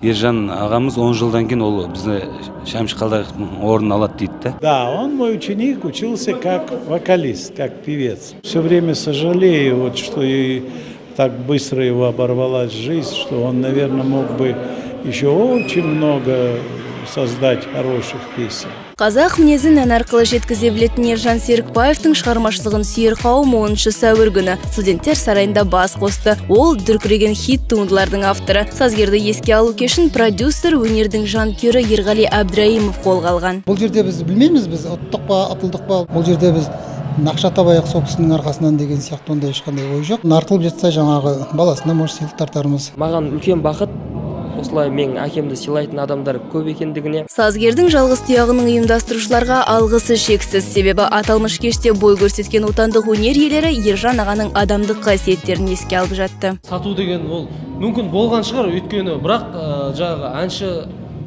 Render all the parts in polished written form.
Ержан ағамыз 10 жылдан кейін ол бізді Шәмші Қалдаяқовтың орнын алады дейді. Да, он мой ученик, учился как вокалист, как певец. Все время сожалею, вот, что и так быстро его оборвалась жизнь, что он, наверное, мог бы еще очень много создать хороших песен. Қазақ мінезін ән арқылы жеткізе білетін Ержан Серікбаевтың шығармашылығын сүйер қауым 10 сәуір күні студенттер сарайында бас қосты. Ол дүркіреген хит туындылардың авторы. Сазгерді еске алу кешін продюсер, өнердің жанкүйері Ерғали Әбдірайымов қолға алған. Бұл жерде біз білмейміз, біз ұттық па, атылдық па. Бұл жерде біз нақша табайық сол кісінің арқасынан деген сияқты ондай ешқандай ой жоқ. Артылып жатса жаңағы баласына может сыйлық тартармыз. Маған үлкен бақыт осылай менің әкемді сыйлайтын адамдар көп екендігіне. Сазгердің жалғыз тұяғының ұйымдастырушыларға алғысы шексіз. Себебі аталмыш кеште бой көрсеткен отандық өнер иелері Ержан ағаның адамдық қасиеттерін еске алып жатты. Сату деген ол мүмкін болған шығар, өйткені бірақ жаңағы әнші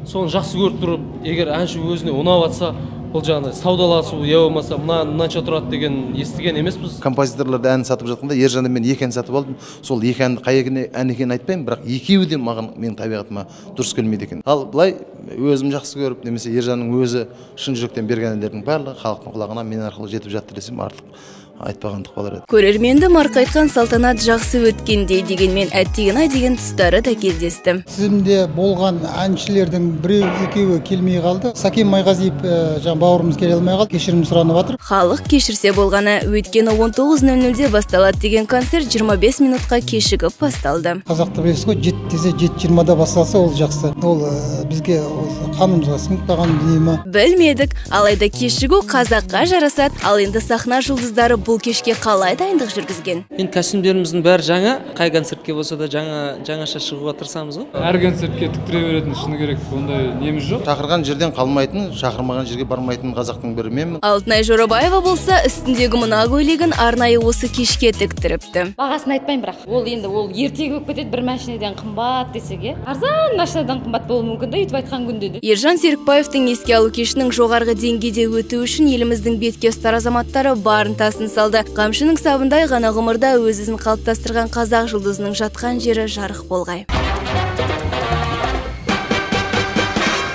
соны жақсы көріп тұрып, егер әнші өзіне ұнап жатса, бұл жаңағы саудаласу, я болмаса мынанша тұрады деген естіген емеспіз. Композиторларды ән сатып жатқанда Ержаннан мен екі ән сатып алдым. Сол екі әнді қай ән екенін айтпаймын, бірақ екеуі де маған менің табиғатыма дұрыс келмейді екен. Ал былай өзім жақсы көріп, немесе Ержанның өзі шын жүректен берген әндердің барлығы халықтың құлағына мен арқылы жетіп жатты десем артық айтпағандық болар еді. Көрерменді марқайтқан салтанат жақсы өткендей, дегенмен әттеген-ай деген тұстары да кездесті. Тізімде болған әншілердің біреу екеуі келмей қалды. Сакен Майғазиев бауырымыз келе алмай қалды, кешірім сұранып жатыр. Халық кешірсе болғаны, өйткені 19:00-де басталады деген концерт 25 минутқа кешігіп басталды. Қазақты білесіз ғой, 7 десе 7:20-да басталса ол жақсы. Ол бізге қанымызға сіңіп қалған дүние ме? Білмедік, алайда кешігу қазаққа жарасады. Ал енді сахна жұлдыздары бұл кешке қалай дайындық жүргізген? Енді костюмдеріміздің бәрі жаңа, қай концертке болса да жаңаша шығуға тырысамыз ғой. Әр концертке тіктіре беретін шыны керек, ондай неміз жоқ. Шақырған жерден қалмайтын, шақырмаған жерге бармайтын қазақтың бірі менмін. Алтынай Жорабаева болса, үстіндегі мына көйлегін арнайы осы кешке тіктіріпті. Бағасын айтпаймын, бірақ ол ертегі болып кетеді, бір машинадан қымбат десеге. Арзан машинадан қымбат болуы мүмкін да, үйтіп айтқан күнде де. Ержан Серікбаевтың еске алу кешінің жоғарғы деңгейде өту үшін еліміздің бетке ұстар азаматтары барынтасын салды. Қамшының сабындай ғана ғұмырда өз ізін қалыптастырған қазақ жұлдызының жатқан жері жарық болғай.